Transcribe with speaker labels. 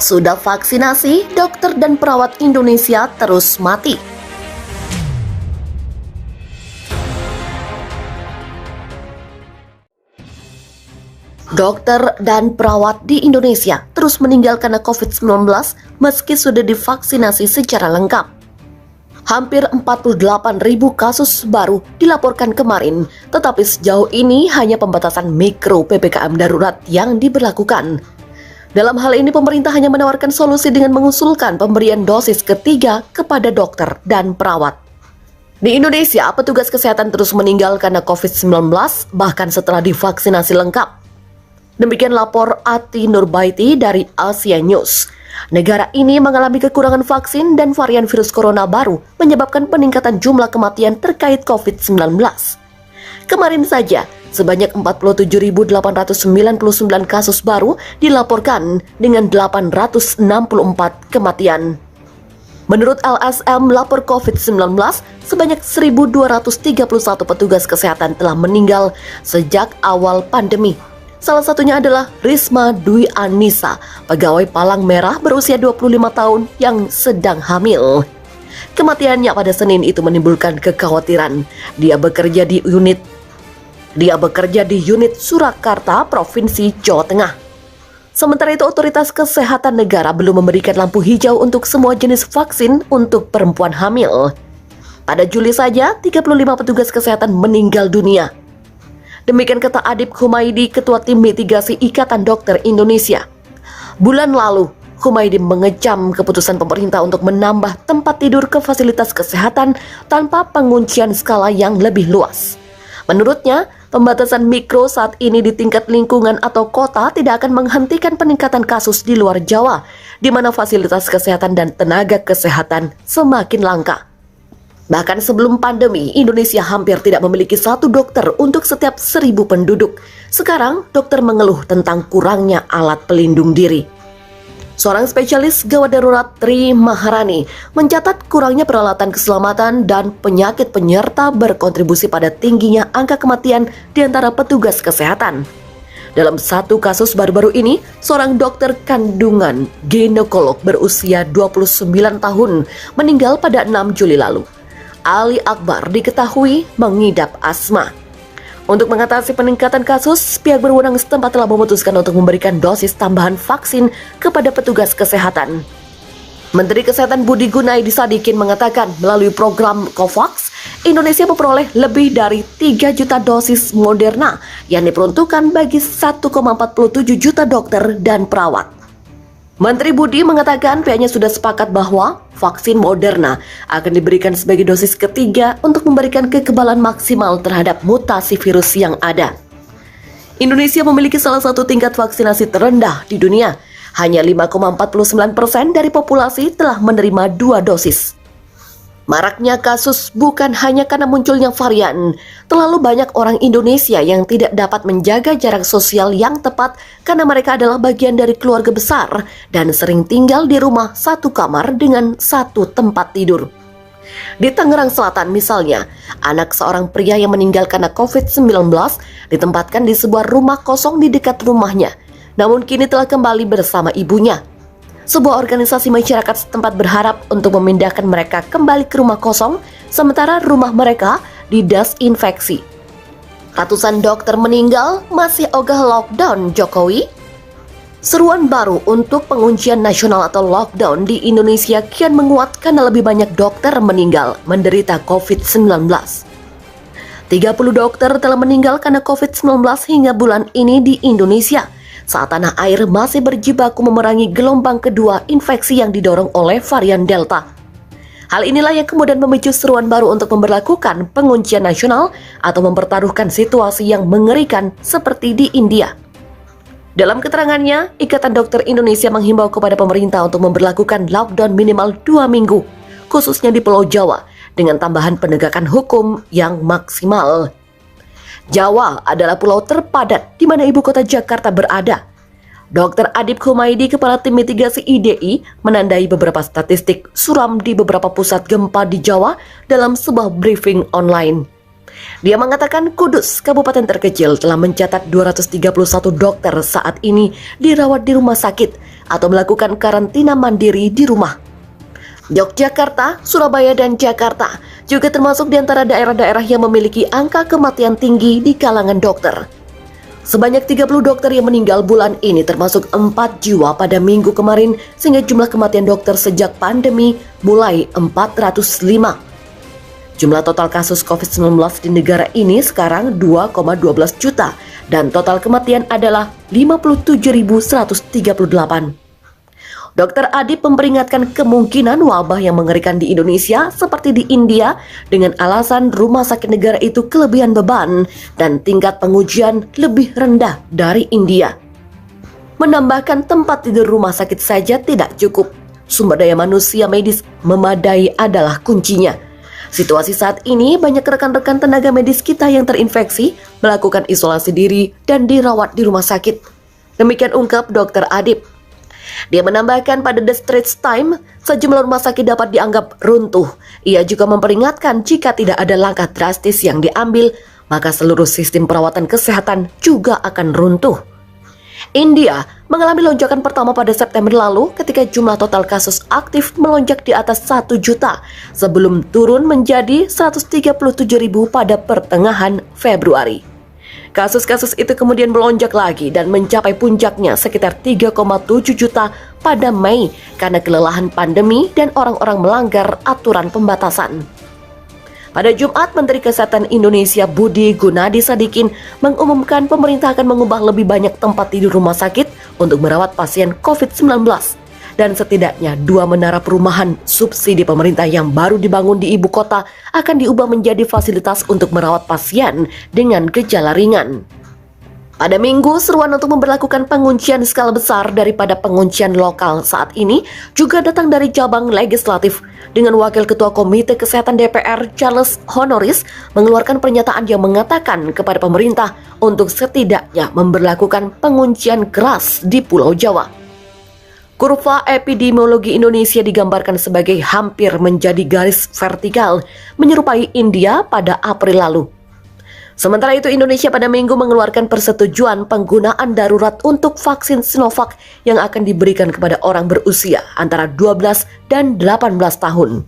Speaker 1: Sudah vaksinasi, dokter dan perawat Indonesia terus mati. Dokter dan perawat di Indonesia terus meninggal karena COVID-19 meski sudah divaksinasi secara lengkap. Hampir 48.000 kasus baru dilaporkan kemarin, tetapi sejauh ini hanya pembatasan mikro PPKM darurat yang diberlakukan. Dalam hal ini pemerintah hanya menawarkan solusi dengan mengusulkan pemberian dosis ketiga kepada dokter dan perawat. Di Indonesia, petugas kesehatan terus meninggal karena COVID-19 bahkan setelah divaksinasi lengkap. Demikian lapor Ati Nurbaiti dari Asia News. Negara ini mengalami kekurangan vaksin dan varian virus corona baru menyebabkan peningkatan jumlah kematian terkait COVID-19. Kemarin saja, sebanyak 47.899 kasus baru dilaporkan dengan 864 kematian. Menurut LSM lapor COVID-19, sebanyak 1.231 petugas kesehatan telah meninggal sejak awal pandemi. Salah satunya adalah Risma Dwi Anissa, pegawai Palang Merah berusia 25 tahun yang sedang hamil. Kematiannya pada Senin itu menimbulkan kekhawatiran. Dia bekerja di unit Surakarta, Provinsi Jawa Tengah. Sementara itu, otoritas kesehatan negara belum memberikan lampu hijau untuk semua jenis vaksin untuk perempuan hamil. Pada Juli saja, 35 petugas kesehatan meninggal dunia. Demikian kata Adib Humaydi, Ketua Tim Mitigasi Ikatan Dokter Indonesia. Bulan lalu, Humaydi mengecam keputusan pemerintah untuk menambah tempat tidur ke fasilitas kesehatan tanpa penguncian skala yang lebih luas. Menurutnya, pembatasan mikro saat ini di tingkat lingkungan atau kota tidak akan menghentikan peningkatan kasus di luar Jawa, di mana fasilitas kesehatan dan tenaga kesehatan semakin langka. Bahkan sebelum pandemi, Indonesia hampir tidak memiliki satu dokter untuk setiap 1.000 penduduk. Sekarang, dokter mengeluh tentang kurangnya alat pelindung diri. Seorang spesialis gawat darurat Tri Maharani mencatat kurangnya peralatan keselamatan dan penyakit penyerta berkontribusi pada tingginya angka kematian di antara petugas kesehatan. Dalam satu kasus baru-baru ini, seorang dokter kandungan ginekolog berusia 29 tahun meninggal pada 6 Juli lalu. Ali Akbar diketahui mengidap asma. Untuk mengatasi peningkatan kasus, pihak berwenang setempat telah memutuskan untuk memberikan dosis tambahan vaksin kepada petugas kesehatan. Menteri Kesehatan Budi Gunadi Sadikin mengatakan melalui program COVAX, Indonesia memperoleh lebih dari 3 juta dosis Moderna yang diperuntukkan bagi 1,47 juta dokter dan perawat. Menteri Budi mengatakan pihaknya sudah sepakat bahwa vaksin Moderna akan diberikan sebagai dosis ketiga untuk memberikan kekebalan maksimal terhadap mutasi virus yang ada. Indonesia memiliki salah satu tingkat vaksinasi terendah di dunia. Hanya 5,49% dari populasi telah menerima 2 dosis. Maraknya kasus bukan hanya karena munculnya varian. Terlalu banyak orang Indonesia yang tidak dapat menjaga jarak sosial yang tepat karena mereka adalah bagian dari keluarga besar dan sering tinggal di rumah satu kamar dengan satu tempat tidur. Di Tangerang Selatan misalnya, anak seorang pria yang meninggal karena COVID-19 ditempatkan di sebuah rumah kosong di dekat rumahnya, namun kini telah kembali bersama ibunya. Sebuah organisasi masyarakat setempat berharap untuk memindahkan mereka kembali ke rumah kosong, sementara rumah mereka didesinfeksi. Ratusan dokter meninggal, masih ogah lockdown Jokowi? Seruan baru untuk penguncian nasional atau lockdown di Indonesia kian menguat karena lebih banyak dokter meninggal menderita COVID-19. 30 dokter telah meninggal karena COVID-19 hingga bulan ini di Indonesia, saat tanah air masih berjibaku memerangi gelombang kedua infeksi yang didorong oleh varian Delta. Hal inilah yang kemudian memicu seruan baru untuk memberlakukan penguncian nasional atau mempertaruhkan situasi yang mengerikan seperti di India. Dalam keterangannya, Ikatan Dokter Indonesia menghimbau kepada pemerintah untuk memberlakukan lockdown minimal 2 minggu, khususnya di Pulau Jawa, dengan tambahan penegakan hukum yang maksimal. Jawa adalah pulau terpadat di mana ibu kota Jakarta berada. Dr. Adib Humaydi, Kepala Tim Mitigasi IDI, menandai beberapa statistik suram di beberapa pusat gempa di Jawa dalam sebuah briefing online. Dia mengatakan Kudus, kabupaten terkecil, telah mencatat 231 dokter saat ini dirawat di rumah sakit atau melakukan karantina mandiri di rumah. Yogyakarta, Surabaya, dan Jakarta juga termasuk di antara daerah-daerah yang memiliki angka kematian tinggi di kalangan dokter. Sebanyak 30 dokter yang meninggal bulan ini termasuk 4 jiwa pada minggu kemarin, sehingga jumlah kematian dokter sejak pandemi mulai 405. Jumlah total kasus COVID-19 di negara ini sekarang 2,12 juta dan total kematian adalah 57.138. Dr. Adib memperingatkan kemungkinan wabah yang mengerikan di Indonesia seperti di India dengan alasan rumah sakit negara itu kelebihan beban dan tingkat pengujian lebih rendah dari India. Menambahkan tempat tidur rumah sakit saja tidak cukup. Sumber daya manusia medis memadai adalah kuncinya. Situasi saat ini banyak rekan-rekan tenaga medis kita yang terinfeksi melakukan isolasi diri dan dirawat di rumah sakit. Demikian ungkap Dr. Adib. Dia menambahkan pada The Straits Times, sejumlah rumah sakit dapat dianggap runtuh. Ia juga memperingatkan jika tidak ada langkah drastis yang diambil, maka seluruh sistem perawatan kesehatan juga akan runtuh. India mengalami lonjakan pertama pada September lalu ketika jumlah total kasus aktif melonjak di atas 1 juta sebelum turun menjadi 137.000 pada pertengahan Februari. Kasus-kasus itu kemudian melonjak lagi dan mencapai puncaknya sekitar 3,7 juta pada Mei karena kelelahan pandemi dan orang-orang melanggar aturan pembatasan. Pada Jumat, Menteri Kesehatan Indonesia Budi Gunadi Sadikin mengumumkan pemerintah akan mengubah lebih banyak tempat tidur rumah sakit untuk merawat pasien COVID-19. Dan setidaknya 2 menara perumahan subsidi pemerintah yang baru dibangun di ibu kota akan diubah menjadi fasilitas untuk merawat pasien dengan gejala ringan. Pada Minggu, seruan untuk memberlakukan penguncian skala besar daripada penguncian lokal saat ini juga datang dari cabang legislatif dengan Wakil Ketua Komite Kesehatan DPR Charles Honoris mengeluarkan pernyataan yang mengatakan kepada pemerintah untuk setidaknya memberlakukan penguncian keras di Pulau Jawa. Kurva epidemiologi Indonesia digambarkan sebagai hampir menjadi garis vertikal menyerupai India pada April lalu. Sementara itu, Indonesia pada Minggu mengeluarkan persetujuan penggunaan darurat untuk vaksin Sinovac yang akan diberikan kepada orang berusia antara 12 dan 18 tahun.